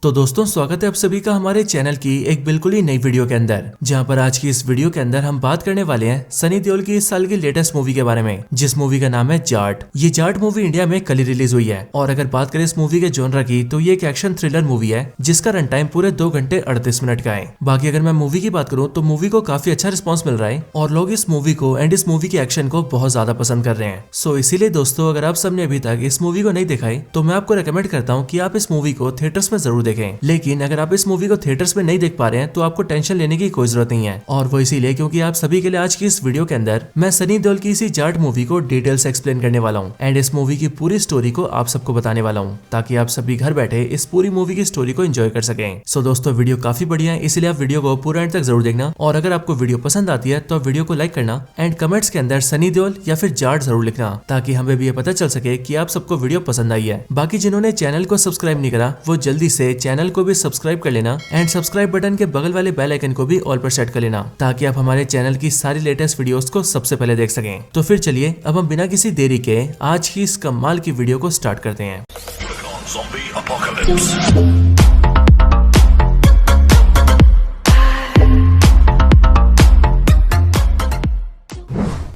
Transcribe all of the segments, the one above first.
तो दोस्तों स्वागत है आप सभी का हमारे चैनल की एक बिल्कुल ही नई वीडियो के अंदर, जहां पर आज की इस वीडियो के अंदर हम बात करने वाले हैं सनी देओल की इस साल की लेटेस्ट मूवी के बारे में, जिस मूवी का नाम है जाट। ये जाट मूवी इंडिया में कल ही रिलीज हुई है और अगर बात करें इस मूवी के जॉनरा की तो ये एक एक्शन थ्रिलर मूवी है जिसका रन टाइम पूरे 2 घंटे 38 मिनट का है। बाकी अगर मैं मूवी की बात करूँ तो मूवी को काफी अच्छा रिस्पॉन्स मिल रहा है और लोग इस मूवी को एंड इस मूवी के एक्शन को बहुत ज्यादा पसंद कर रहे हैं। सो इसीलिए दोस्तों अगर आप सबने अभी तक इस मूवी को नहीं देखा है तो मैं आपको रिकमेंड करता हूँ कि आप इस मूवी को थिएटर्स में जरूर देखें। लेकिन अगर आप इस मूवी को थिएटर्स में नहीं देख पा रहे हैं तो आपको टेंशन लेने की कोई जरूरत नहीं है, और वो इसीलिए क्योंकि आप सभी के लिए आज की इस वीडियो के अंदर मैं सनी देओल की इसी जाट मूवी को डिटेल से एक्सप्लेन करने वाला हूँ एंड इस मूवी की पूरी स्टोरी को आप सबको बताने वाला हूँ ताकि आप सभी घर बैठे इस पूरी मूवी की स्टोरी को एंजॉय कर सकें। सो दोस्तों वीडियो काफी बढ़िया है, इसलिए आप वीडियो को पूरा एंड तक जरूर देखना, और अगर आपको वीडियो पसंद आती है तो आप वीडियो को लाइक करना एंड कमेंट्स के अंदर सनी देओल या फिर जाट जरूर लिखना ताकि हमें भी ये पता चल सके कि आप सबको वीडियो पसंद आई है। बाकी जिन्होंने चैनल को सब्सक्राइब नहीं करा वो जल्दी से चैनल को भी सब्सक्राइब कर लेना एंड सब्सक्राइब बटन के बगल वाले बेल आइकन को भी ऑल पर सेट कर लेना ताकि आप हमारे चैनल की सारी लेटेस्ट वीडियोस को सबसे पहले देख सकें। तो फिर चलिए अब हम बिना किसी देरी के आज की इस कमाल की वीडियो को स्टार्ट करते हैं।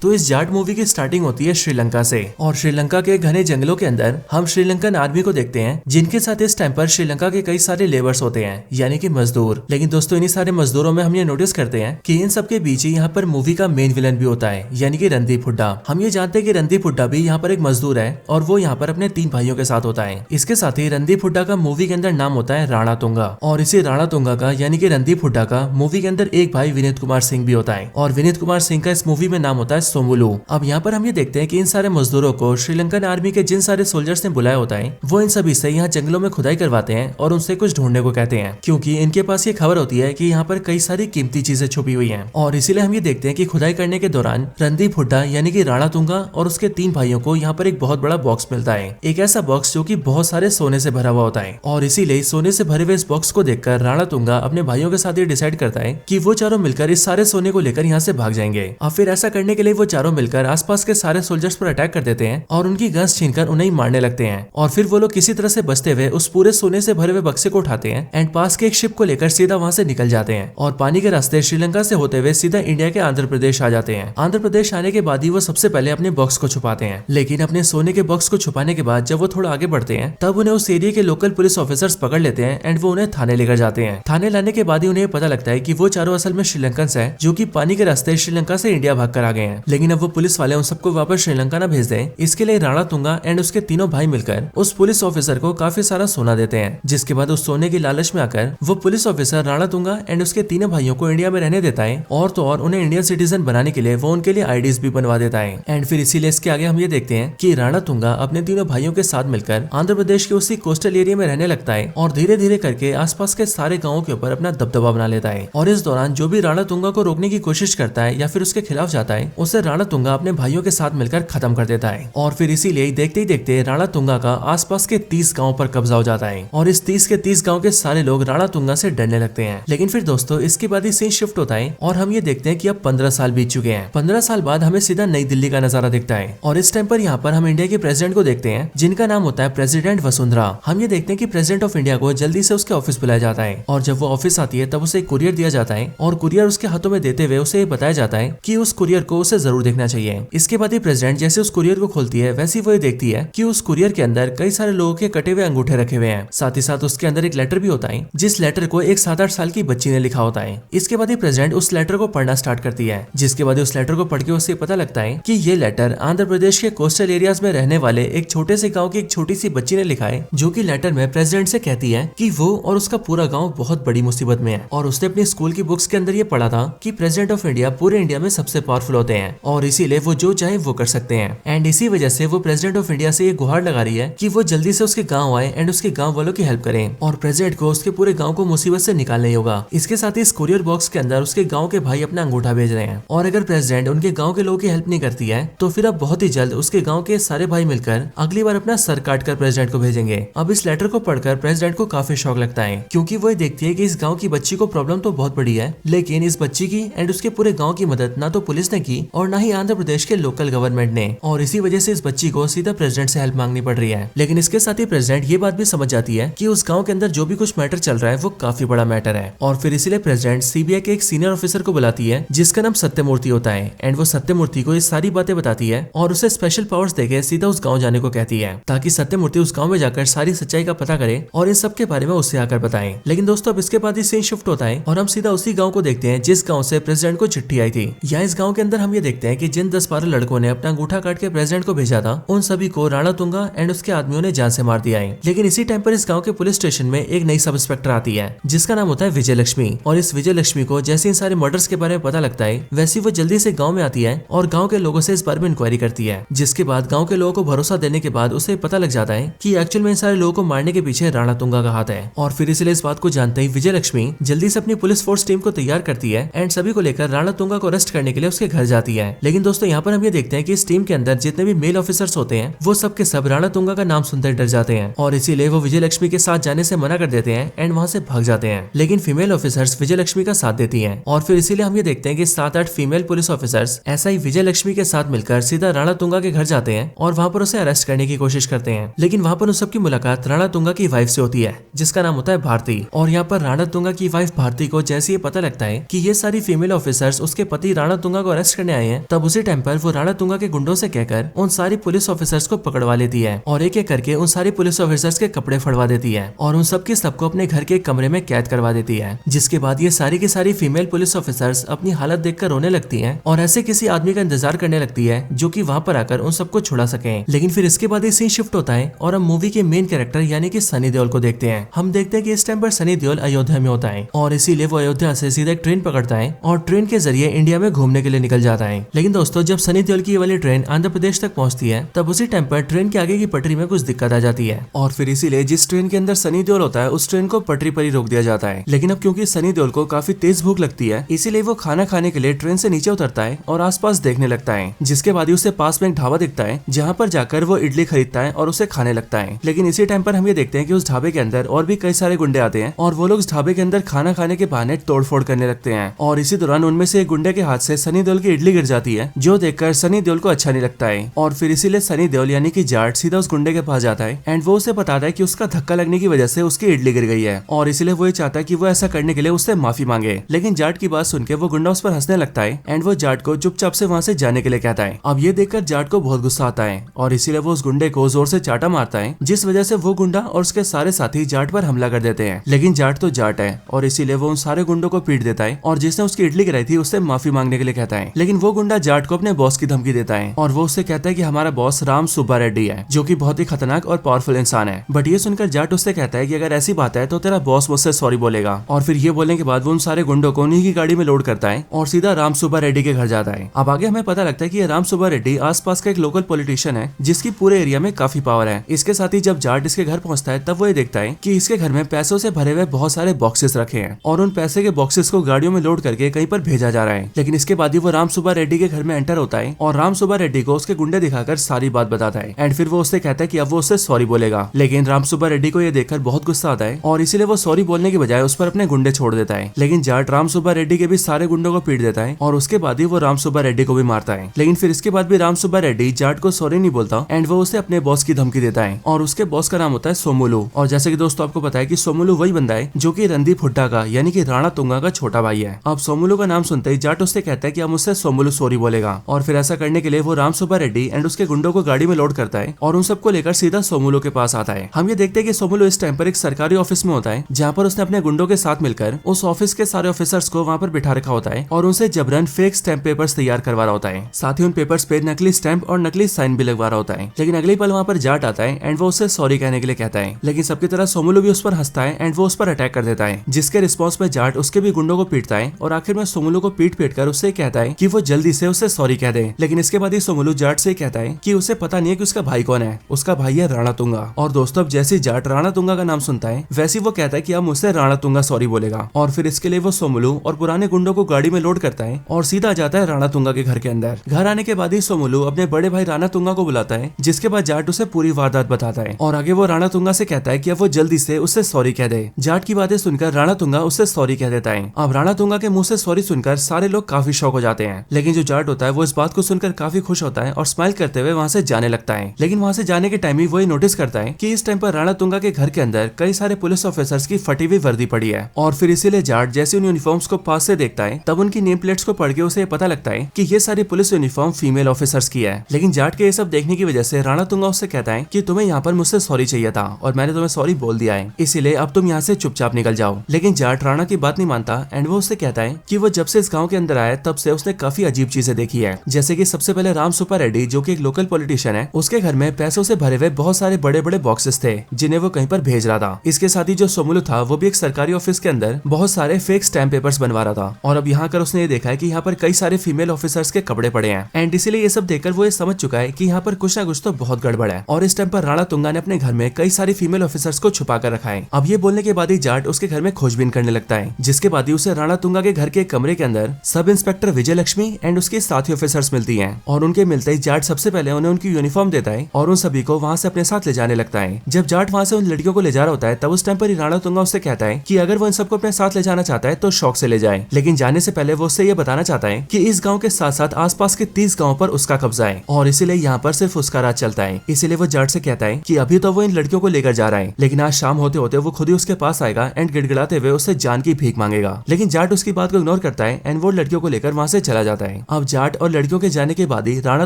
तो इस जाट मूवी की स्टार्टिंग होती है श्रीलंका से, और श्रीलंका के घने जंगलों के अंदर हम श्रीलंकन आर्मी को देखते हैं जिनके साथ इस टाइम पर श्रीलंका के कई सारे लेबर्स होते हैं यानी कि मजदूर। लेकिन दोस्तों इन्हीं सारे मजदूरों में हम ये नोटिस करते हैं कि इन सबके बीच ही यहाँ पर मूवी का मेन विलन भी होता है यानी कि रणदीप हुड्डा। हम ये जानते हैं कि रणदीप हुड्डा भी यहाँ पर एक मजदूर है और वो यहाँ पर अपने 3 भाइयों के साथ होता है। इसके साथ ही रणदीप हुड्डा का मूवी के अंदर नाम होता है राणा तुंगा, और इसी राणा तुंगा का यानी कि रणदीप हुड्डा का मूवी के अंदर एक भाई विनीत कुमार सिंह भी होता है, और विनीत कुमार सिंह का इस मूवी में नाम होता है सोमुलू। अब यहाँ पर हम ये देखते हैं कि इन सारे मजदूरों को श्रीलंकन आर्मी के जिन सारे सोल्जर्स ने बुलाया होता है वो इन सभी से यहाँ जंगलों में खुदाई करवाते हैं और उनसे कुछ ढूंढने को कहते हैं, क्योंकि इनके पास ये खबर होती है कि यहाँ पर कई सारी कीमती चीजें छुपी हुई हैं। और इसीलिए हम ये देखते हैं कि खुदाई करने के दौरान रणदीप हुड्डा यानी कि राणा तुंगा और उसके 3 भाइयों को यहाँ पर एक बहुत बड़ा बॉक्स मिलता है, एक ऐसा बॉक्स जो कि बहुत सारे सोने से भरा हुआ होता है। और इसीलिए सोने से भरे हुए इस बॉक्स को देखकर राणा तुंगा अपने भाइयों के साथ ये डिसाइड करता है कि वो चारों मिलकर इस सारे सोने को लेकर यहाँ से भाग जाएंगे। और फिर ऐसा करने के लिए वो चारों मिलकर आसपास के सारे सोल्जर्स पर अटैक कर देते हैं और उनकी गन्स छीनकर उन्हें मारने लगते हैं। और फिर वो लोग किसी तरह से बचते हुए उस पूरे सोने से भरे हुए बक्से को उठाते हैं एंड पास के एक शिप को लेकर सीधा वहां से निकल जाते हैं और पानी के रास्ते श्रीलंका से होते हुए सीधा इंडिया के आंध्र प्रदेश आ जाते हैं। आंध्र प्रदेश आने के बाद ही वो सबसे पहले अपने बॉक्स को छुपाते हैं, लेकिन अपने सोने के बॉक्स को छुपाने के बाद जब वो थोड़ा आगे बढ़ते हैं तब उन्हें उस एरिया के लोकल पुलिस ऑफिसर्स पकड़ लेते हैं एंड वो उन्हें थाने लेकर जाते हैं। थाने लाने के बाद ही उन्हें पता लगता है कि वो चारों असल में श्रीलंकन्स हैं जो कि पानी के रास्ते श्रीलंका से इंडिया भाग कर आ गए हैं। लेकिन अब वो पुलिस वाले उन सबको वापस श्रीलंका न भेज दें, इसके लिए राणा तुंगा एंड उसके तीनों भाई मिलकर उस पुलिस ऑफिसर को काफी सारा सोना देते हैं, जिसके बाद उस सोने की लालच में आकर वो police officer Rana Tunga and उसके तीनों भाइयों को इंडिया में रहने देता है, और तो और उन्हें इंडियन सिटीजन बनाने के लिए वो उनके लिए आईडीज भी बनवा देता है। एंड फिर इसीलिए इसके आगे हम ये देखते हैं कि राणा तुंगा अपने तीनों भाइयों के साथ मिलकर आंध्र प्रदेश के उसी कोस्टल एरिया में रहने लगता है और धीरे धीरे करके आसपास के सारे गाँवों के ऊपर अपना दबदबा बना लेता है। और इस दौरान जो भी राणा तुंगा को रोकने की कोशिश करता है या फिर उसके खिलाफ जाता है उसे राणा तुंगा अपने भाइयों के साथ मिलकर खत्म कर देता है। और फिर इसीलिए देखते ही देखते राणा तुंगा का आसपास के 30 गांवों पर कब्जा हो जाता है और इस 30 के 30 गांव के सारे लोग राणा तुंगा से डरने लगते हैं। लेकिन फिर दोस्तों इसके बाद ही सीन शिफ्ट होता है और हम ये देखते हैं कि अब 15 साल बीत चुके हैं। 15 साल बाद हमें सीधा नई दिल्ली का नजारा दिखता है और इस टाइम पर यहाँ पर हम इंडिया के प्रेसिडेंट को देखते हैं जिनका नाम होता है प्रेसिडेंट वसुंधरा। हम ये देखते हैं कि प्रेसिडेंट ऑफ इंडिया को जल्दी से उसके ऑफिस बुलाया जाता है और जब वो ऑफिस आती है तब उसे कुरियर दिया जाता है और कुरियर उसके हाथों में देते हुए उसे बताया जाता है कि उस कुरियर को उसे जरूर देखना चाहिए। इसके बाद ही प्रेसिडेंट जैसे उस कुरियर को खोलती है वैसे वो देखती है कि उस कुरियर के अंदर कई सारे लोगों के कटे हुए अंगूठे रखे हुए हैं, साथ ही साथ उसके अंदर एक लेटर भी होता है जिस लेटर को एक 7-8 साल की बच्ची ने लिखा होता है। इसके बाद ही प्रेसिडेंट उस लेटर को पढ़ना स्टार्ट करती है, जिसके बाद उस लेटर को पढ़ के उसे पता लगता है कि ये लेटर आंध्र प्रदेश के कोस्टल एरियाज में रहने वाले एक छोटे से गाँव की एक छोटी सी बच्ची ने लिखा है, जो की लेटर में प्रेसिडेंट से कहती है कि वो और उसका पूरा गाँव बहुत बड़ी मुसीबत में है और उसने अपनी स्कूल की बुक्स के अंदर ये पढ़ा था कि प्रेसिडेंट ऑफ इंडिया पूरे इंडिया में सबसे पावरफुल होते हैं और इसीलिए वो जो चाहे वो कर सकते हैं। एंड इसी वजह से वो प्रेसिडेंट ऑफ इंडिया से ये गुहार लगा रही है कि वो जल्दी से उसके गांव आए एंड उसके गांव वालों की हेल्प करें और प्रेसिडेंट को उसके पूरे गांव को मुसीबत से निकालना ही होगा। इसके साथ ही इस कुरियर बॉक्स के अंदर उसके गांव के भाई अपना अंगूठा भेज रहे हैं और अगर प्रेसिडेंट उनके गांव के लोगों की हेल्प नहीं करती है तो फिर अब बहुत ही जल्द उसके गांव के सारे भाई मिलकर अगली बार अपना सर काट कर प्रेसिडेंट को भेजेंगे। अब इस लेटर को पढ़कर प्रेसिडेंट को काफी शौक लगता है, क्योंकि वो देखती है कि इस गाँव की बच्ची को प्रॉब्लम तो बहुत बड़ी है, लेकिन इस बच्ची की एंड उसके पूरे गाँव की मदद ना तो पुलिस ने की और न ही आंध्र प्रदेश के लोकल गवर्नमेंट ने, और इसी वजह से इस बच्ची को सीधा प्रेसिडेंट से हेल्प मांगनी पड़ रही है। लेकिन इसके साथ ही प्रेसिडेंट ये बात भी समझ जाती है कि उस गांव के अंदर जो भी कुछ मैटर चल रहा है वो काफी बड़ा मैटर है, और फिर इसीलिए प्रेसिडेंट सीबीआई के एक सीनियर ऑफिसर को बुलाती है जिसका नाम सत्यमूर्ति होता है। एंड वो सत्यमूर्ति को ये सारी बातें बताती है और उसे स्पेशल पावर्स देके सीधा उस गांव जाने को कहती है, ताकि सत्यमूर्ति उस गांव में जाकर सारी सच्चाई का पता करे और इन सब के बारे में उससे आकर बताएं। लेकिन दोस्तों अब इसके बाद ही सीन शिफ्ट होता है और हम सीधा उसी गांव को देखते हैं जिस गांव से प्रेसिडेंट को चिट्ठी आई थी। यहाँ इस गांव के अंदर हम ये देखते हैं कि जिन 10-12 लड़कों ने अपना अंगूठा काट के प्रेसिडेंट को भेजा था, उन सभी को राणा तुंगा एंड उसके आदमियों ने जान से मार दिया है। लेकिन इसी टाइम पर इस गांव के पुलिस स्टेशन में एक नई सब इंस्पेक्टर आती है जिसका नाम होता है विजय लक्ष्मी। और इस विजय लक्ष्मी को जैसे इन सारे मर्डर्स के बारे में पता लगता है, वैसे वो जल्दी से गाँव में आती है और गाँव के लोगों से इस बारे में इंक्वायरी करती है, जिसके बाद गाँव के लोगों को भरोसा देने के बाद उसे पता लग जाता है कि एक्चुअल में इन सारे लोगों को मारने के पीछे राणा तुंगा का हाथ है। और फिर इसलिए इस बात को जानते ही विजय लक्ष्मी जल्दी से अपनी पुलिस फोर्स टीम को तैयार करती है एंड सभी को लेकर राणा तुंगा को अरेस्ट करने के लिए उसके घर जाती है। लेकिन दोस्तों यहाँ पर हम ये देखते हैं कि इस टीम के अंदर जितने भी मेल ऑफिसर्स होते हैं वो सब के सब राणा तुंगा का नाम सुनते डर जाते हैं, और इसीलिए वो विजय लक्ष्मी के साथ जाने से मना कर देते हैं एंड वहाँ से भाग जाते हैं। लेकिन फीमेल ऑफिसर्स विजय लक्ष्मी का साथ देती हैं, और फिर इसीलिए हम ये देखते हैं कि 7-8 फीमेल पुलिस ऑफिसर्स ऐसा ही विजय लक्ष्मी के साथ मिलकर सीधा राणा तुंगा के घर जाते हैं और वहाँ पर उसे अरेस्ट करने की कोशिश करते हैं। लेकिन वहाँ पर उन सबकी मुलाकात राणा तुंगा की वाइफ से होती है जिसका नाम होता है भारती। और यहाँ पर राणा तुंगा की वाइफ भारती को जैसे ये पता लगता है कि ये सारी फीमेल ऑफिसर्स उसके पति राणा तुंगा को अरेस्ट करने आए हैं, तब उसी टाइम पर वो राणा तुंगा के गुंडों से कहकर उन सारी पुलिस ऑफिसर्स को पकड़वा लेती है और एक एक करके उन सारी पुलिस ऑफिसर्स के कपड़े फड़वा देती है और उन सबकी सबको अपने घर के कमरे में कैद करवा देती है। जिसके बाद ये सारी की सारी फीमेल पुलिस ऑफिसर्स अपनी हालत देखकर रोने लगती हैं और ऐसे किसी आदमी का इंतजार करने लगती है जो कि वहाँ पर आकर उन सबको छुड़ा सके। लेकिन फिर इसके बाद ये सीन शिफ्ट होता है और हम मूवी के मेन कैरेक्टर यानी कि सनी देओल को देखते हैं। हम देखते हैं कि इस टाइम पर सनी देओल अयोध्या में होता है और इसीलिए वो अयोध्या से सीधा एक ट्रेन पकड़ता है और ट्रेन के जरिए इंडिया में घूमने के लिए निकल जाता है। लेकिन दोस्तों जब सनी देओल की ये वाली ट्रेन आंध्र प्रदेश तक पहुंचती है, तब उसी टाइम पर ट्रेन के आगे की पटरी में कुछ दिक्कत आ जाती है और फिर इसीलिए जिस ट्रेन के अंदर सनी देओल होता है उस ट्रेन को पटरी पर ही रोक दिया जाता है। लेकिन अब क्योंकि सनी देओल को काफी तेज भूख लगती है, इसीलिए वो खाना खाने के लिए ट्रेन से नीचे उतरता है और आसपास देखने लगता है। जिसके बाद ही उसे पास में एक ढाबा दिखता है जहाँ पर जाकर वो इडली खरीदता है और उसे खाने लगता है। लेकिन इसी टाइम पर हम ये देखते हैं कि उस ढाबे के अंदर और भी कई सारे गुंडे आते हैं और वो लोग इस ढाबे के अंदर खाना खाने के बहाने तोड़फोड़ करने लगते हैं। और इसी दौरान उनमें से एक गुंडे के हाथ से सनी देओल की इडली गिर जाती है, जो देखकर सनी देओल को अच्छा नहीं लगता है। और फिर इसीलिए सनी देओल यानी कि जाट सीधा उस गुंडे के पास जाता है एंड वो उसे बताता है कि उसका धक्का लगने की वजह से उसकी इडली गिर गई है और इसीलिए वो ये चाहता है कि वो ऐसा करने के लिए उससे माफी मांगे। लेकिन जाट की बात सुनकर वो गुंडा उस पर हंसने लगता है एंड वो जाट को चुपचाप से वहाँ से जाने के लिए कहता है। अब ये देखकर जाट को बहुत गुस्सा आता है और इसीलिए वो उस गुंडे को जोर से चाटा मारता है, जिस वजह से वो गुंडा और उसके सारे साथी जाट पर हमला कर देते हैं। लेकिन जाट तो जाट है और इसीलिए वो उन सारे गुंडों को पीट देता है और जिसने उसकी इडली गिराई थी उससे माफी मांगने के लिए कहता है। लेकिन वो गुंडा जाट को अपने बॉस की धमकी देता है और वो उससे कहता है कि हमारा बॉस राम सुब्बा रेड्डी है, जो कि बहुत ही खतरनाक और पावरफुल इंसान है। बट ये सुनकर जाट उससे कहता है कि अगर ऐसी बात है तो तेरा बॉस मुझसे सॉरी बोलेगा। और फिर ये बोलने के बाद वो उन सारे गुंडों को उन्हीं की गाड़ी में लोड करता है और सीधा राम सुब्बा रेड्डी के घर जाता है। अब आगे हमें पता लगता है कि ये राम सुब्बा रेड्डी आसपास का एक लोकल पॉलिटिशियन है जिसकी पूरे एरिया में काफी पावर है। इसके साथ ही जब जाट इसके घर पहुंचता है तब वो ये देखता है कि इसके घर में पैसों से भरे हुए बहुत सारे बॉक्सेस रखे हैं और उन पैसे के बॉक्सेस को गाड़ियों में लोड करके कहीं पर भेजा जा रहा है। लेकिन इसके बाद ही वो राम सुब्बा रेड्डी के घर में एंटर होता है और राम सुब्बा रेड्डी को उसके गुंडे दिखाकर सारी बात बताता है एंड फिर वो उससे कहता है कि अब वो उससे सॉरी बोलेगा। लेकिन राम सुब्बा रेड्डी को ये देखकर बहुत गुस्सा आता है और इसीलिए वो सॉरी बोलने की बजाय उस पर अपने गुंडे छोड़ देता है। लेकिन जाट राम सुब्बा रेड्डी के भी सारे गुंडों को पीट देता है और उसके बाद ही वो राम सुब्बा रेड्डी को भी मारता है। लेकिन फिर इसके बाद भी राम सुब्बा रेड्डी जाट को सॉरी नहीं बोलता एंड वो उसे अपने बॉस की धमकी देता है और उसके बॉस का नाम होता है सोमुलू। और जैसे कि दोस्तों आपको पता है कि सोमुलू वही बंदा है जो कि रणदीप हुड्डा का यानी कि राणा तुंगा का छोटा भाई है। अब सोमुलू का नाम सुनते ही जाट उससे कहता है कि अब मुझसे सोमुलू सॉरी बोलेगा और फिर ऐसा करने के लिए वो राम सुब्बा रेड्डी एंड उसके गुंडों को गाड़ी में लोड करता है और उन सबको लेकर सीधा सोमुलू के पास आता है। हम ये देखते हैं कि सोमुलू इस टाइम पर एक सरकारी ऑफिस में होता है जहाँ पर उसने अपने गुंडों के साथ मिलकर उस ऑफिस के सारे ऑफिसर्स को वहाँ पर बिठा रखा होता है और उनसे जबरन फेक स्टैम्प पेपर्स तैयार करवा रहा होता है। साथ ही उन पेपर्स पे नकली स्टैम्प और नकली साइन भी लगवा रहा होता है। लेकिन अगले पल वहाँ पर जाट आता है एंड वो उससे सॉरी कहने के लिए कहता है। लेकिन सबकी तरह सोमुलू भी उस पर हंसता है एंड वो उस पर अटैक कर देता है, जिसके रिस्पॉन्स में जाट उसके भी गुंडों को पीटता है और आखिर में सोमुलू को पीट कर उससे कहता है कि वो जल्दी से उससे सॉरी कह दे। लेकिन इसके बाद ही सोमुलू जाट से कहता है कि उसे पता नहीं है कि उसका भाई कौन है, उसका भाई है राणा तुंगा। और दोस्तों अब जैसे जाट राणा तुंगा का नाम सुनता है वैसे वो कहता है कि अब मुझसे राणा तुंगा सॉरी बोलेगा और फिर इसके लिए वो सोमुलू और पुराने गुंडों को गाड़ी में लोड करता है और सीधा जाता है राणा तुंगा के घर के अंदर। घर आने के बाद ही सोमुलू अपने बड़े भाई राणा तुंगा को बुलाता है, जिसके बाद जाट उसे पूरी वारदात बताता है और आगे वो राणा तुंगा से कहता है कि अब वो जल्दी से उससे सॉरी कह दे। जाट की बातें सुनकर राणा तुंगा उससे सॉरी कह देता है। अब राणा तुंगा के मुंह से सॉरी सुनकर सारे लोग काफी शॉक हो जाते हैं। लेकिन लेकिन जो जाट होता है वो इस बात को सुनकर काफी खुश होता है और स्माइल करते हुए वहाँ से जाने लगता है। लेकिन वहाँ से जाने के टाइम ही वो ये नोटिस करता है कि इस टाइम पर राणा तुंगा के घर के अंदर कई सारे पुलिस ऑफिसर्स की फटी हुई वर्दी पड़ी है। और फिर इसीलिए जाट जैसे उन यूनिफॉर्म्स को पास से देखता है तब उनकी नेम प्लेट्स को पढ़ के उसे पता लगता है कि ये सारी पुलिस यूनिफॉर्म फीमेल ऑफिसर्स की है। लेकिन जाट के ये सब देखने की वजह से राणा तुंगा उससे कहता है कि तुम्हें यहाँ पर मुझसे सॉरी चाहिए था और मैंने तुम्हें सॉरी बोल दिया है, इसीलिए अब तुम यहाँ से चुपचाप निकल जाओ। लेकिन जाट राणा की बात नहीं मानता एंड वो उससे कहता है कि वो जब से इस गांव के अंदर आया तब से उसने काफी अजीब चीजें देखी है। जैसे कि सबसे पहले राम सुपर रेड्डी जो कि एक लोकल पॉलिटिशियन है, उसके घर में पैसों से भरे हुए बहुत सारे बड़े बड़े बॉक्सेस थे जिन्हें वो कहीं पर भेज रहा था। इसके साथ ही जो सोमुलु था वो भी एक सरकारी ऑफिस के अंदर बहुत सारे फेक स्टैम्प पेपर्स बनवा रहा था। और अब यहाँ कर उसने ये देखा है कि यहाँ पर कई सारे फीमेल ऑफिसर्स के कपड़े पड़े हैं एंड इसीलिए ये सब देखकर वो ये समझ चुका है कि यहाँ पर कुछ ना कुछ तो बहुत गड़बड़ है। और इस टाइम पर राणा तुंगा ने अपने घर में कई सारी फीमेल ऑफिसर्स को छुपा कर रखा है। अब ये बोलने के बाद ही जाट उसके घर में खोजबीन करने लगता है, जिसके बाद ही उसे राणा तुंगा के घर के कमरे के अंदर sub inspector Vijay Lakshmi and उसके साथी ऑफिसर्स मिलती हैं। और उनके मिलते ही जाट सबसे पहले उन्हें उनकी यूनिफॉर्म देता है और उन सभी को वहाँ से अपने साथ ले जाने लगता है। जब जाट वहाँ से उन लड़कियों को ले जा रहा होता है तब उस टाइम पर ही राणा तुंगा उससे कहता है कि अगर वो इन सबको अपने साथ ले जाना चाहता है तो शौक से ले जाए, लेकिन जाने से पहले वो उससे ये बताना चाहता है कि इस गाँव के साथ साथ आसपास के 30 गाँव पर उसका कब्जा है और इसीलिए यहाँ पर सिर्फ उसका राज चलता है। इसीलिए वो जाट से कहता है कि अभी तो वो इन लड़कियों को लेकर जा रहा है, लेकिन आज शाम होते होते वो खुद ही उसके पास आएगा एंड गिड़गिड़ाते हुए उससे जान की भीख मांगेगा। लेकिन जाट उसकी बात को इग्नोर करता है एंड वो लड़कियों को लेकर वहाँ से चला जाता है। अब जाट और लड़कियों के जाने के बाद ही राणा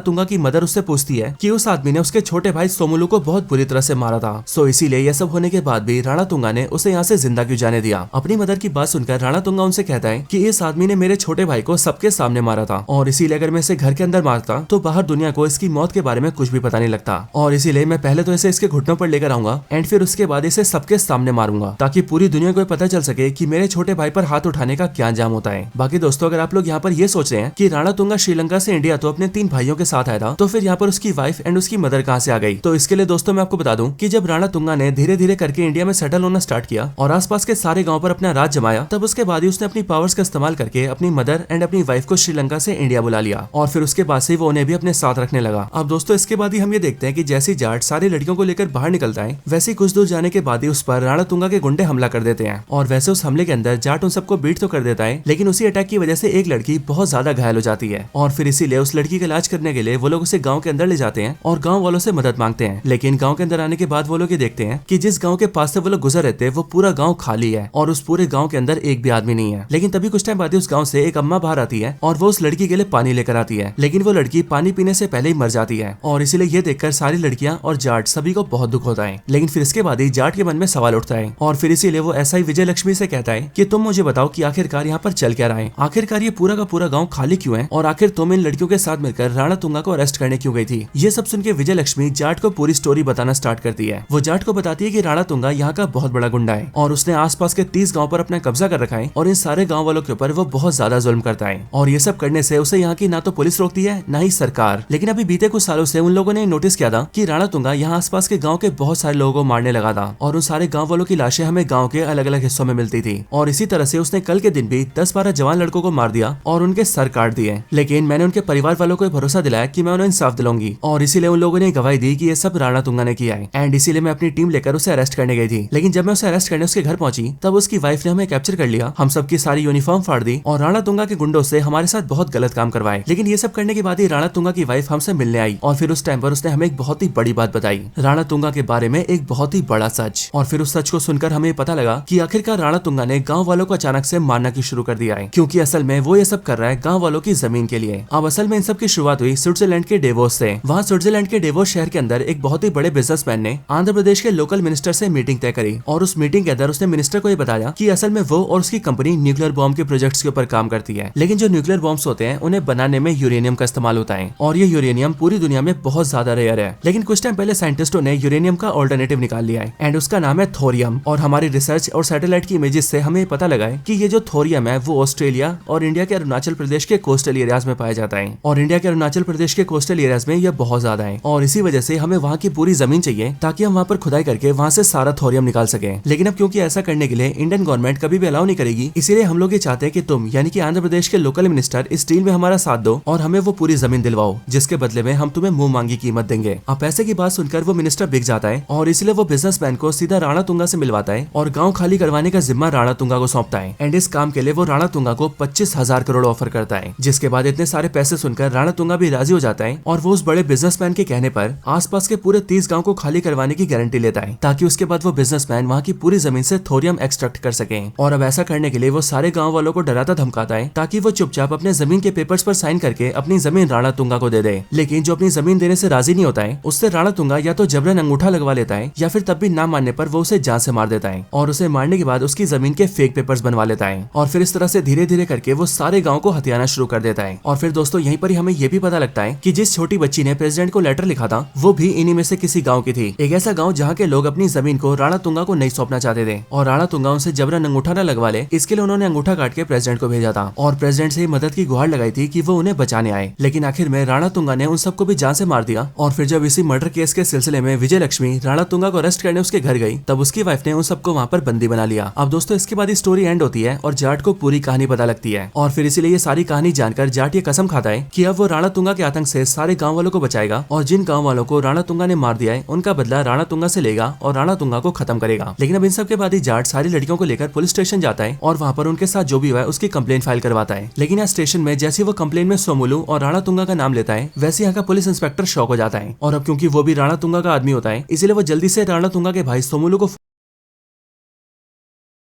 तुंगा की मदर उससे पूछती है कि उस आदमी ने उसके छोटे भाई सोमुलु को बहुत बुरी तरह से मारा था। सो इसीलिए यह सब होने के बाद भी राणा तुंगा ने उसे यहाँ से जिंदा क्यों जाने दिया। अपनी मदर की बात सुनकर राणा तुंगा उनसे कहता है कि इस आदमी ने मेरे छोटे भाई को सबके सामने मारा था और इसीलिए अगर मैं इसे घर के अंदर मारता तो बाहर दुनिया को इसकी मौत के बारे में कुछ भी पता नहीं लगता और इसीलिए मैं पहले तो इसे इसके घुटनों पर लेकर आऊंगा एंड फिर उसके बाद इसे सबके सामने मारूंगा ताकि पूरी दुनिया को पता चल सके कि मेरे छोटे भाई पर हाथ उठाने का क्या अंजाम होता है। बाकी दोस्तों, अगर आप लोग यहाँ पर ये सोच रहे हैं कि राणा तुंगा श्रीलंका से इंडिया तो अपने 3 भाइयों के साथ आया था, तो फिर यहाँ पर उसकी वाइफ एंड उसकी मदर कहाँ से आ गई, तो इसके लिए दोस्तों मैं आपको बता दूं कि जब राणा तुंगा ने धीरे धीरे करके इंडिया में सेटल होना स्टार्ट किया और आसपास के सारे गाँव पर अपना राज जमाया, तब उसके बाद ही उसने अपनी पावर्स का इस्तेमाल करके अपनी मदर एंड अपनी वाइफ को श्रीलंका से इंडिया बुला लिया और फिर उसके बाद से वो उन्हें भी अपने साथ रखने लगा। अब दोस्तों इसके बाद ही हम ये देखते हैं कि जैसे जाट सारी लड़कियों को लेकर बाहर निकलता है, वैसे कुछ दूर जाने के बाद ही उस पर राणा तुंगा के गुंडे हमला कर देते हैं और वैसे उस हमले के अंदर जाट उन सबको बीट तो कर देता है, लेकिन उसी अटैक की वजह से एक लड़की बहुत ज्यादा घायल हो जाती है और फिर इसीलिए उस लड़की का इलाज करने के लिए वो लोग उसे गाँव के अंदर ले जाते हैं और गाँव वालों से मदद मांगते हैं। लेकिन गाँव के अंदर आने के बाद वो लोग ये देखते हैं कि जिस गाँव के पास से वो लोग गुजर रहे थे वो पूरा गाँव खाली है और उस पूरे गाँव के अंदर एक भी आदमी नहीं है। लेकिन तभी कुछ टाइम बाद उस गाँव से एक अम्मा बाहर आती है और वो उस लड़की के लिए पानी लेकर आती है, लेकिन वो लड़की पानी पीने से पहले ही मर जाती है और इसीलिए ये देखकर सारी लड़कियां और जाट सभी को बहुत दुख होता है। लेकिन फिर इसके बाद ही जाट के मन में सवाल उठता है और फिर इसीलिए वो ऐसा ही विजय लक्ष्मी से कहता है कि तुम मुझे बताओ कि आखिरकार यहाँ पर चल क्या रहा है, आखिरकार ये पूरा का पूरा गाँव खाली क्यों है और आखिर तुम इन लड़कियों के साथ मिलकर राणा तुंगा को अरेस्ट करने क्यों गई थी। ये सब सुन के विजय लक्ष्मी जाट को पूरी स्टोरी बताना स्टार्ट करती है। वो जाट को बताती है कि राणा तुंगा यहाँ का बहुत बड़ा गुंडा है और उसने आसपास के 30 गाँव पर अपना कब्जा कर रखा है और इन सारे गाँव वालों के ऊपर वो बहुत ज्यादा जुल्म करता है और ये सब करने से उसे यहाँ की ना तो पुलिस रोकती है ना ही सरकार। लेकिन अभी बीते कुछ सालों से उन लोगों ने नोटिस किया था कि राणा तुंगा यहाँ आसपास के गांव के बहुत सारे लोगों को मारने लगा था और उन सारे गांव वालों की लाशें हमें गांव के अलग अलग हिस्सों में मिलती थी और इसी तरह से उसने कल के दिन भी 10-12 जवान लड़कों को मार दिया और उनके सर काट दिए। लेकिन मैंने उनके परिवार वालों को भरोसा दिलाया कि मैं उन्हें इंसाफ दिलाऊंगी और इसीलिए उन लोगों ने गवाही दी कि ये सब राणा तुंगा ने किया है एंड इसीलिए मैं अपनी टीम लेकर उसे अरेस्ट करने गई थी। लेकिन जब मैं उसे अरेस्ट करने उसके घर पहुंची तब उसकी वाइफ ने हमें कैप्चर कर लिया, हम सबकी सारी यूनिफॉर्म फाड़ दी और राणा तुंगा के गुंडों से हमारे साथ बहुत गलत काम करवाए। लेकिन ये सब करने के बाद ही राणा तुंगा की वाइफ हमसे मिलने आई और फिर उस टाइम पर उसने हमें एक बहुत ही बड़ी बात बताई, राणा तुंगा के बारे में एक बहुत ही बड़ा सच। और फिर उस सच को सुनकर हमें पता लगा कि आखिरकार राणा तुंगा ने गांव वालों को अचानक से मारना क्यों शुरू कर दिया है, क्योंकि असल में वो ये सब कर रहा है गांव वालों की जमीन के लिए। अब असल में इन सब की शुरुआत हुई स्विट्जरलैंड के डेवोस से। वहाँ स्विट्जरलैंड के डेवोस शहर के अंदर एक बहुत ही बड़े बिजनेसमैन ने आंध्र प्रदेश के लोकल मिनिस्टर से मीटिंग तय करी और उस मीटिंग के अंदर उसने मिनिस्टर को ये बताया कि असल में वो और उसकी कंपनी न्यूक्लियर बॉम्ब के प्रोजेक्ट्स के ऊपर काम करती है, लेकिन जो न्यूक्लियर बॉम्ब्स होते हैं उन्हें बनाने में यूरेनियम का इस्तेमाल होता है और ये यूरेनियम पूरी दुनिया में बहुत ज्यादा रेयर है। लेकिन कुछ टाइम पहले साइंटिस्टों ने यूरेनियम का ऑल्टरनेटिव निकाल लिया है एंड उसका नाम है थोरियम और हमारी रिसर्च और सैटेलाइट की इमेजेस से हमें पता लगा है कि ये जो थोरियम है वो ऑस्ट्रेलिया और इंडिया के अरुणाचल प्रदेश के कोस्टल एरियाज में पाया जाता है और इंडिया के अरुणाचल प्रदेश के कोस्टल एरियाज में यह बहुत ज्यादा है और इसी वजह से हमें वहाँ की पूरी जमीन चाहिए ताकि हम वहाँ पर खुदाई करके वहाँ से सारा थोरियम निकाल सके। लेकिन अब क्योंकि ऐसा करने के लिए इंडियन गवर्नमेंट कभी भी अलाउ नहीं करेगी, इसीलिए हम लोग ये चाहते हैं कि तुम यानी कि आंध्र प्रदेश के लोकल मिनिस्टर इस डील में हमारा साथ दो और हमें वो पूरी जमीन दिलवाओ, जिसके बदले में हम तुम्हें मुंह मांगी कीमत देंगे। अब पैसे की बात सुनकर वो मिनिस्टर बिक जाता है और इसलिए वो बिजनेसमैन को सीधा राणा तुंगा से मिलवाता है और गाँव खाली करवाने का जिम्मा राणा तुंगा को सौंपता है एंड इस काम के लिए वो राणा तुंगा को 25,000 करोड़ ऑफर करता है, इसके बाद इतने सारे पैसे सुनकर राणा तुंगा भी राजी हो जाता है और वो उस बड़े बिजनेसमैन के कहने पर आसपास के पूरे 30 गांव को खाली करवाने की गारंटी लेता है, ताकि उसके बाद वो बिजनेसमैन वहाँ की पूरी जमीन से थोरियम एक्सट्रैक्ट कर सके। और अब ऐसा करने के लिए वो सारे गांव वालों को डराता धमकाता है ताकि वो चुपचाप अपने जमीन के पेपर्स पर साइन करके अपनी जमीन राणा तुंगा को दे दे। लेकिन जो अपनी जमीन देने से राजी नहीं होता है, उससे राणा तुंगा या तो जबरन अंगूठा लगवा लेता है या फिर तब भी ना मानने पर वो उसे जान से मार देता है और उसे मारने के बाद उसकी जमीन के फेक पेपर्स बनवा लेता है। और फिर इस तरह से धीरे धीरे करके वो सारे गाँव को हथियाना शुरू कर देता है। और फिर दोस्तों यहीं पर ही हमें ये भी पता लगता है कि जिस छोटी बच्ची ने प्रेसिडेंट को लेटर लिखा था वो भी इन्हीं में से किसी गांव की थी। एक ऐसा गांव जहां के लोग अपनी जमीन को राणा तुंगा को नहीं सौंपना चाहते थे और राणा तुंगा उनसे जबरन अंगूठा न लगवा ले, इसके लिए उन्होंने अंगूठा काट के प्रेसिडेंट को भेजा था और प्रेसिडेंट से मदद की गुहार लगाई थी कि वो उन्हें बचाने आए। लेकिन आखिर में राणा तुंगा ने उन सबको भी जान से मार दिया। और फिर जब इसी मर्डर केस के सिलसिले में विजय लक्ष्मी राणा तुंगा को अरेस्ट करने उसके घर गई, तब उसकी वाइफ ने उन सबको वहाँ पर बंदी बना लिया। अब दोस्तों इसके बाद स्टोरी एंड होती है और जाट को पूरी कहानी पता लगती है और फिर इसीलिए ये सारी कहानी जानकर जाट ये कसम खाता है कि अब वो राणा तुंगा के आतंक से सारे गाँव वालों को बचाएगा और जिन गाँव वालों को राणा तुंगा ने मार दिया है उनका बदला राणा तुंगा से लेगा और राणा तुंगा को खत्म करेगा। लेकिन अब इन सब के बाद ही जाट सारी लड़कियों को लेकर पुलिस स्टेशन जाता है और वहाँ पर उनके साथ जो भी हुआ है उसकी कंप्लेंट फाइल करवाता है। लेकिन यहाँ स्टेशन में जैसे वो कंप्लेंट में सोमुलू और राणा तुंगा का नाम लेता है, वैसे यहाँ का पुलिस इंस्पेक्टर शॉक हो जाता है और अब क्योंकि वो भी राणा तुंगा का आदमी होता है, इसलिए वो जल्दी से राणा तुंगा के भाई सोमुलू को